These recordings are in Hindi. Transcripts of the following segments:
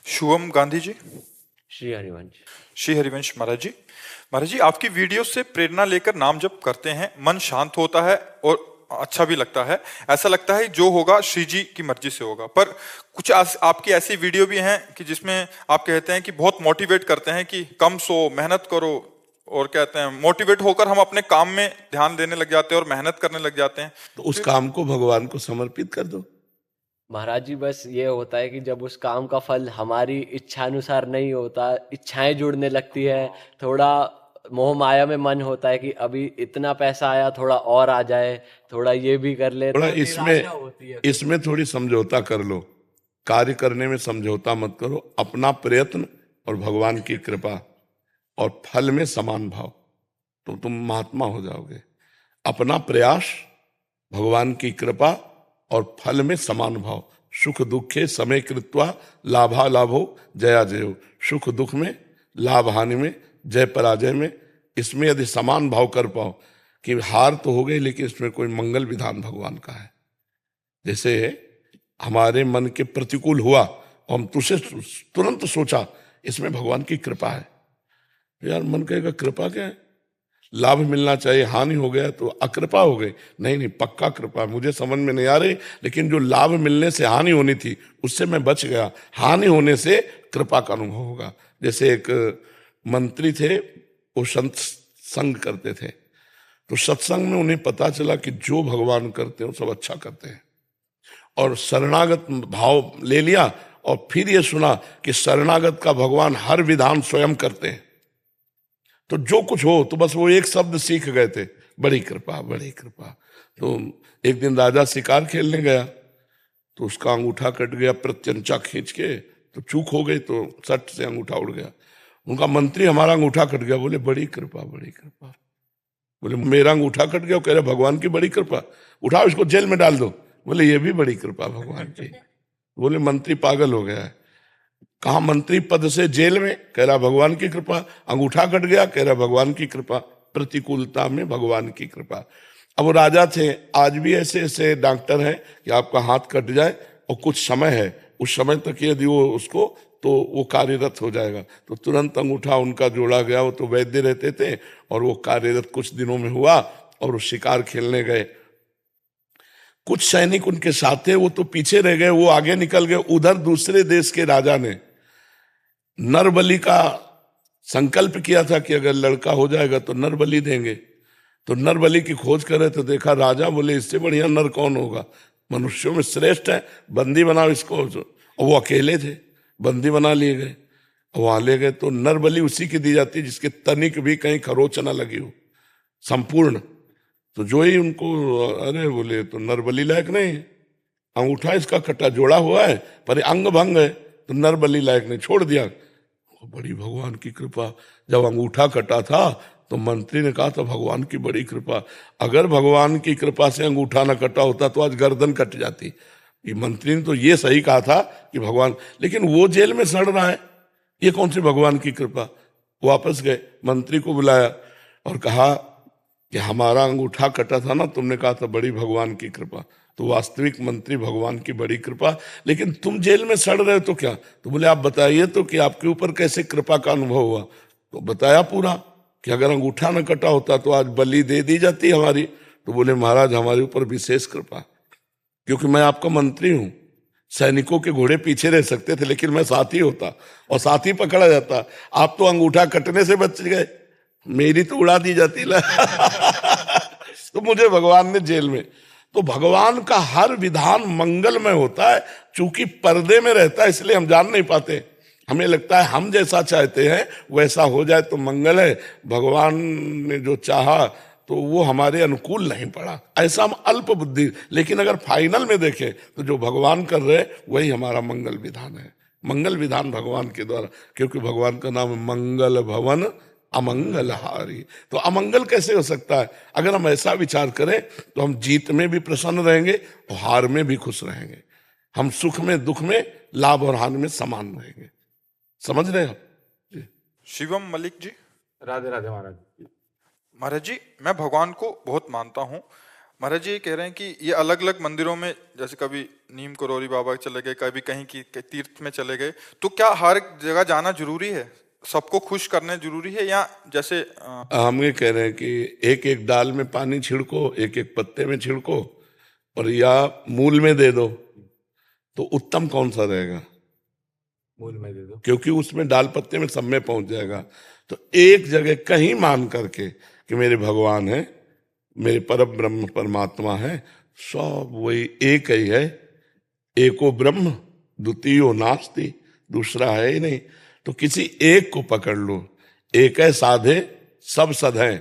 शुभम गांधी जी। श्री हरिवंश। श्री हरिवंश महाराज जी। महाराज जी, आपकी वीडियो से प्रेरणा लेकर नाम जप करते हैं, मन शांत होता है और अच्छा भी लगता है। ऐसा लगता है जो होगा श्री जी की मर्जी से होगा। पर कुछ आपकी ऐसी वीडियो भी हैं कि जिसमें आप कहते हैं कि बहुत मोटिवेट करते हैं कि कम सो, मेहनत करो, और कहते हैं मोटिवेट होकर हम अपने काम में ध्यान देने लग जाते हैं और मेहनत करने लग जाते हैं। तो उस काम को भगवान को समर्पित कर दो। महाराज जी, बस ये होता है कि जब उस काम का फल हमारी इच्छा अनुसार नहीं होता, इच्छाएं जुड़ने लगती है, थोड़ा मोह माया में मन होता है कि अभी इतना पैसा आया, थोड़ा और आ जाए, थोड़ा ये भी कर ले, थोड़ा तो निराशा होती है। इसमें थोड़ी समझौता कर लो। कार्य करने में समझौता मत करो। अपना प्रयत्न और भगवान की कृपा और फल में समान भाव, तो तुम महात्मा हो जाओगे। अपना प्रयास, भगवान की कृपा और फल में समान भाव। सुख दुखे समय कृत्वा लाभा लाभो जया जयो। सुख दुख में, लाभ हानि में, जय पराजय में, इसमें यदि समान भाव कर पाओ कि हार तो हो गई लेकिन इसमें कोई मंगल विधान भगवान का है। जैसे हमारे मन के प्रतिकूल हुआ और हम तुझसे तुरंत सोचा इसमें भगवान की कृपा है। यार मन कहेगा कृपा क्या है, लाभ मिलना चाहिए, हानि हो गया तो अकृपा हो गई। नहीं नहीं, पक्का कृपा। मुझे समझ में नहीं आ रही, लेकिन जो लाभ मिलने से हानि होनी थी उससे मैं बच गया, हानि होने से कृपा का अनुभव होगा। जैसे एक मंत्री थे, वो संत संग करते थे, तो सत्संग में उन्हें पता चला कि जो भगवान करते हैं वो सब अच्छा करते हैं, और शरणागत भाव ले लिया। और फिर ये सुना कि शरणागत का भगवान हर विधान स्वयं करते हैं, तो जो कुछ हो, तो बस वो एक शब्द सीख गए थे, बड़ी कृपा बड़ी कृपा। तो एक दिन राजा शिकार खेलने गया, तो उसका अंगूठा कट गया, प्रत्यंचा खींच के, तो चूक हो गई, तो सट से अंगूठा उड़ गया। उनका मंत्री, हमारा अंगूठा कट गया। बोले बड़ी कृपा बड़ी कृपा। बोले मेरा अंगूठा कट गया? कह रहे भगवान की बड़ी कृपा, उठाओ इसको जेल में डाल दो। बोले ये भी बड़ी कृपा भगवान की। बोले मंत्री पागल हो गया है, कहा मंत्री पद से जेल में? कह रहा भगवान की कृपा। अंगूठा कट गया? कह रहा भगवान की कृपा। प्रतिकूलता में भगवान की कृपा। अब वो राजा थे, आज भी ऐसे ऐसे डॉक्टर हैं कि आपका हाथ कट जाए और कुछ समय है, उस समय तक यदि वो उसको, तो वो कार्यरत हो जाएगा। तो तुरंत अंगूठा उनका जोड़ा गया। वो तो वैद्य रहते थे, और वो कार्यरत कुछ दिनों में हुआ, और वो शिकार खेलने गए। कुछ सैनिक उनके साथ थे, वो तो पीछे रह गए, वो आगे निकल गए। उधर दूसरे देश के राजा ने नर बलि का संकल्प किया था कि अगर लड़का हो जाएगा तो नर बलि देंगे। तो नर बलि की खोज करे तो देखा राजा, बोले इससे बढ़िया नर कौन होगा, मनुष्यों में श्रेष्ठ है, बंदी बनाओ इसको। और वो अकेले थे, बंदी बना लिए गए। वहां ले गए तो नर बलि उसी की दी जाती है जिसके तनिक भी कहीं खरोच ना लगी हो, संपूर्ण। तो जो ही उनको, अरे बोले तो नर बलि लायक नहीं है, अंगूठा इसका कटा जोड़ा हुआ है पर अंग भंग है, तो नर बलि लायक नहीं, छोड़ दिया। बड़ी भगवान की कृपा। जब अंगूठा कटा था तो मंत्री ने कहा था भगवान की बड़ी कृपा। अगर भगवान की कृपा से अंगूठा न कटा होता तो आज गर्दन कट जाती। ये मंत्री ने तो ये सही कहा था कि भगवान, लेकिन वो जेल में सड़ रहा है, ये कौन सी भगवान की कृपा। वापस गए, मंत्री को बुलाया और कहा कि हमारा अंगूठा कटा था ना, तुमने कहा था बड़ी भगवान की कृपा। तो वास्तविक मंत्री, भगवान की बड़ी कृपा, लेकिन तुम जेल में सड़ रहे हो तो क्या। तो बोले आप बताइए तो कि आपके ऊपर कैसे कृपा का अनुभव हुआ। तो बताया पूरा कि अगर अंगूठा न कटा होता तो आज बलि दे दी जाती हमारी। तो बोले महाराज हमारे ऊपर विशेष कृपा, क्योंकि मैं आपका मंत्री हूं। सैनिकों के घोड़े पीछे रह सकते थे, लेकिन मैं साथी होता और साथी पकड़ा जाता। आप तो अंगूठा कटने से बच गए, मेरी तो उड़ा दी जाती ला। तो मुझे भगवान ने जेल में। तो भगवान का हर विधान मंगलमय होता है, चूंकि पर्दे में रहता है इसलिए हम जान नहीं पाते। हमें लगता है हम जैसा चाहते हैं वैसा हो जाए तो मंगल है, भगवान ने जो चाहा तो वो हमारे अनुकूल नहीं पड़ा, ऐसा हम अल्प बुद्धि। लेकिन अगर फाइनल में देखें तो जो भगवान कर रहे वही हमारा मंगल विधान है। मंगल विधान भगवान के द्वारा, क्योंकि भगवान का नाम है मंगल भवन अमंगलहारी। तो अमंगल कैसे हो सकता है। अगर हम ऐसा विचार करें तो हम जीत में भी प्रसन्न रहेंगे और हार में भी खुश रहेंगे। हम सुख में दुख में, लाभ और हानि में समान रहेंगे। समझ रहे हो। शिवम मलिक जी। राधे राधे महाराज। महाराज जी, मैं भगवान को बहुत मानता हूँ। महाराज जी ये कह रहे हैं कि ये अलग अलग मंदिरों में, जैसे कभी नीम करोली बाबा चले गए, कभी कहीं की तीर्थ में चले गए, तो क्या हर एक जगह जाना जरूरी है? सबको खुश करने जरूरी है, या जैसे हम ये कह रहे हैं कि एक एक डाल में पानी छिड़को, एक एक पत्ते में छिड़को, और या मूल में दे दो, तो उत्तम कौन सा रहेगा? मूल में दे दो, क्योंकि उसमें डाल पत्ते में सब में पहुंच जाएगा। तो एक जगह कहीं मान करके कि मेरे भगवान है, मेरे परम ब्रह्म परमात्मा है, सब वही एक ही है, एको ब्रह्म द्वितीयो नास्ति, दूसरा है ही नहीं। तो किसी एक को पकड़ लो, एक है साधे सब सधे,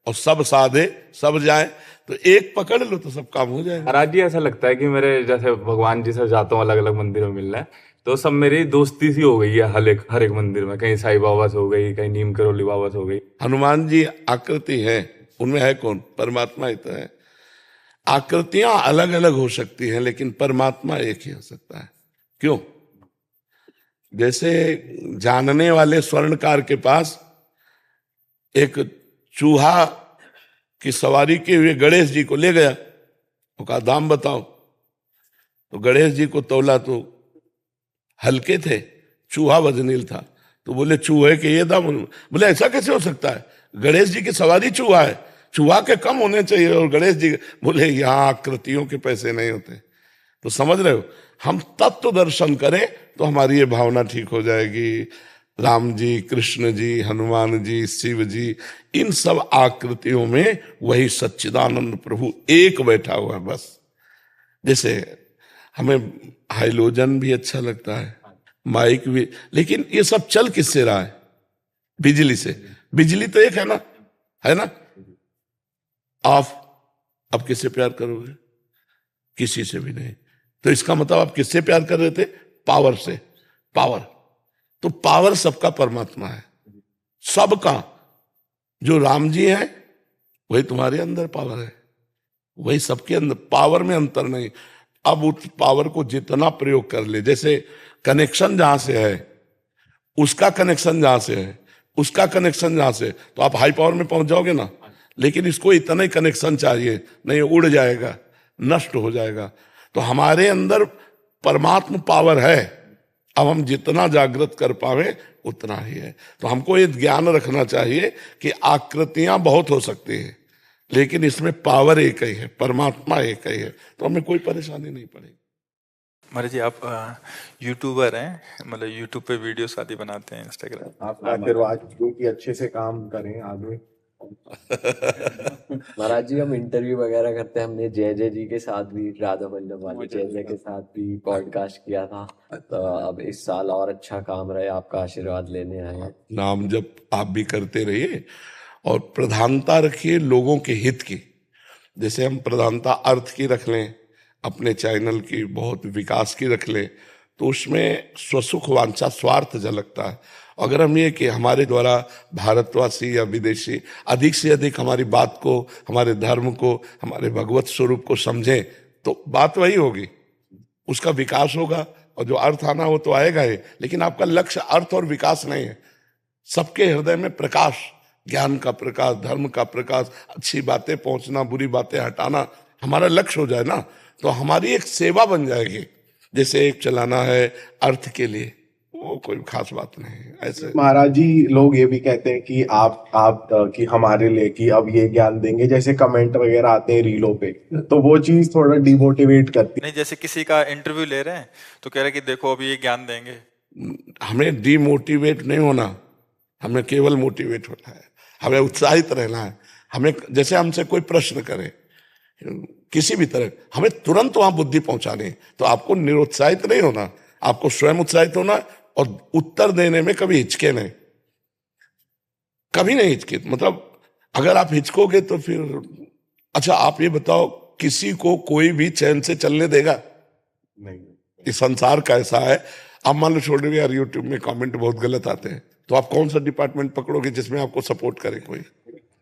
और सब साधे सब जाए, तो एक पकड़ लो तो सब काम हो जाएगा। महाराज जी ऐसा लगता है कि मेरे जैसे भगवान जी से जाता हूँ अलग अलग मंदिरों में मिलना है, तो सब मेरी दोस्ती सी हो गई है हर एक मंदिर में, कहीं साईं बाबा से हो गई, कहीं नीम करोली बाबा से हो गई। हनुमान जी आकृति है, उनमें है कौन? परमात्मा ही तो है। आकृतियां अलग अलग हो सकती हैं, लेकिन परमात्मा एक ही हो सकता है। क्यों? जैसे जानने वाले स्वर्णकार के पास एक चूहा की सवारी किए हुए गणेश जी को ले गया, वो कहा दाम बताओ, तो गणेश जी को तौला तो हल्के थे, चूहा वजनील था, तो बोले चूहे के ये दाम। बोले ऐसा कैसे हो सकता है, गणेश जी की सवारी चूहा है, चूहा के कम होने चाहिए, और गणेश जी बोले यहाँ आकृतियों के पैसे नहीं होते। तो समझ रहे हो, हम तत्व दर्शन करें तो हमारी ये भावना ठीक हो जाएगी। राम जी, कृष्ण जी, हनुमान जी, शिव जी, इन सब आकृतियों में वही सच्चिदानंद प्रभु एक बैठा हुआ है बस। जैसे हमें हाइलोजन भी अच्छा लगता है, माइक भी, लेकिन ये सब चल किससे रहा है? बिजली से। बिजली तो एक है ना, है ना? ऑफ। अब किससे प्यार करोगे? किसी से भी नहीं। तो इसका मतलब आप किससे प्यार कर रहे थे? पावर से। पावर, तो पावर सबका परमात्मा है, सबका। जो राम जी है वही तुम्हारे अंदर पावर है, वही सबके अंदर, पावर में अंतर नहीं। अब उस पावर को जितना प्रयोग कर ले, जैसे कनेक्शन जहां से है, उसका कनेक्शन जहां से है, उसका कनेक्शन जहां से, तो आप हाई पावर में पहुंच जाओगे ना। लेकिन इसको इतना ही कनेक्शन चाहिए, नहीं उड़ जाएगा, नष्ट हो जाएगा। तो हमारे अंदर परमात्मा पावर है, अब हम जितना जागृत कर पावे उतना ही है। तो हमको ये ज्ञान रखना चाहिए कि आकृतियां बहुत हो सकती है, लेकिन इसमें पावर एक ही है, परमात्मा एक ही है, तो हमें कोई परेशानी नहीं पड़ेगी। महाराज जी आप यूट्यूबर हैं, मतलब यूट्यूब पे वीडियोस आदि बनाते हैं, इंस्टाग्राम। आपका आशीर्वाद जो कि अच्छे से काम करें आगे। महाराज जी हम इंटरव्यू वगैरह करते हैं, हमने जय जय जी के साथ भी, राधा वल्लभ वाले जय जय के साथ भी पॉडकास्ट किया था। तो अब इस साल और अच्छा काम रहे, आपका आशीर्वाद लेने आए हैं। नाम जब आप भी करते रहिए, और प्रधानता रखिए लोगों के हित की। जैसे हम प्रधानता अर्थ की रख लें, अपने चैनल की बहुत विकास की रख लें, तो उसमें स्वसुख वांछा स्वार्थ झलकता है। अगर हम ये कि हमारे द्वारा भारतवासी या विदेशी अधिक से अधिक हमारी बात को, हमारे धर्म को, हमारे भगवत स्वरूप को समझें, तो बात वही होगी, उसका विकास होगा। और जो अर्थ आना वो तो आएगा ही, लेकिन आपका लक्ष्य अर्थ और विकास नहीं है। सबके हृदय में प्रकाश, ज्ञान का प्रकाश, धर्म का प्रकाश, अच्छी बातें पहुंचना, बुरी बातें हटाना हमारा लक्ष्य हो जाए ना, तो हमारी एक सेवा बन जाएगी। जैसे एक चलाना है अर्थ के लिए, वो कोई खास बात नहीं है। ऐसे महाराज जी लोग ये भी कहते हैं कि आप कि हमारे लिए कि अब ये ज्ञान देंगे, जैसे कमेंट वगैरह आते हैं रीलों पे, तो वो चीज थोड़ा डिमोटिवेट करती है। नहीं, जैसे किसी का इंटरव्यू ले रहे हैं तो कह रहे हैं कि देखो अभी ये ज्ञान देंगे। हमें डिमोटिवेट नहीं होना, हमें केवल मोटिवेट होना है, हमें उत्साहित रहना है। हमें जैसे हमसे कोई प्रश्न करे किसी भी तरह, हमें तुरंत वहां बुद्धि पहुंचानी है। तो आपको निरुत्साहित नहीं होना, आपको स्वयं उत्साहित होना, और उत्तर देने में कभी हिचके नहीं, कभी नहीं हिचके। मतलब अगर आप हिचकोगे तो फिर, अच्छा आप ये बताओ, किसी को कोई भी चैन से चलने देगा नहीं। इस संसार का ऐसा है। आप मान लो छोड़ यार, यूट्यूब में कमेंट बहुत गलत आते हैं, तो आप कौन सा डिपार्टमेंट पकड़ोगे जिसमें आपको सपोर्ट करे कोई?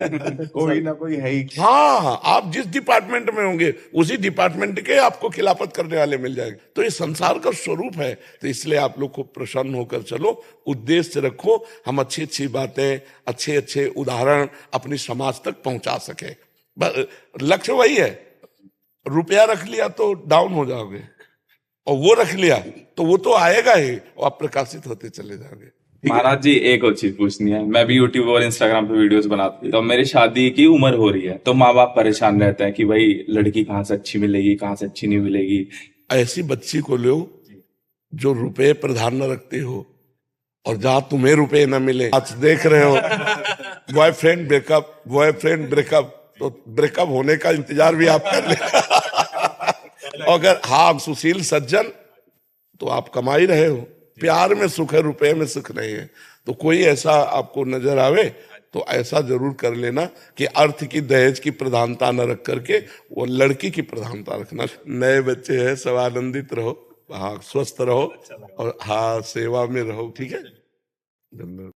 कोई ना कोई है ही। हाँ, आप जिस डिपार्टमेंट में होंगे उसी डिपार्टमेंट के आपको खिलाफत करने वाले मिल जाएंगे। तो ये संसार का स्वरूप है। तो इसलिए आप लोग को प्रसन्न होकर चलो, उद्देश्य रखो, हम अच्छी अच्छी बातें, अच्छे अच्छे उदाहरण अपनी समाज तक पहुंचा सके, लक्ष्य वही है। रुपया रख लिया तो डाउन हो जाओगे, और वो रख लिया तो वो तो आएगा ही, और आप प्रकाशित होते चले जाओगे। महाराज जी एक और चीज पूछनी है। मैं भी यूट्यूब और इंस्टाग्राम पे वीडियोस बनाता हूँ, तो मेरी शादी की उम्र हो रही है, तो माँ बाप परेशान रहते हैं कि भाई लड़की कहाँ से अच्छी मिलेगी, कहाँ से अच्छी नहीं मिलेगी। ऐसी बच्ची को लो जो रुपए प्रधान न रखती हो, और जहां तुम्हें रुपए न मिले। आज देख रहे हो बॉयफ्रेंड ब्रेकअप, तो ब्रेकअप होने का इंतजार भी आप कर ले। अगर हाँ सुशील सज्जन, तो आप कमा ही रहे हो। प्यार में सुख है, रुपए में सुख नहीं है। तो कोई ऐसा आपको नजर आवे तो ऐसा जरूर कर लेना कि अर्थ की, दहेज की प्रधानता न रख करके वो लड़की की प्रधानता रखना। नए बच्चे हैं, सब आनंदित रहो, हाँ स्वस्थ रहो, और हाँ सेवा में रहो, ठीक है। धन्यवाद।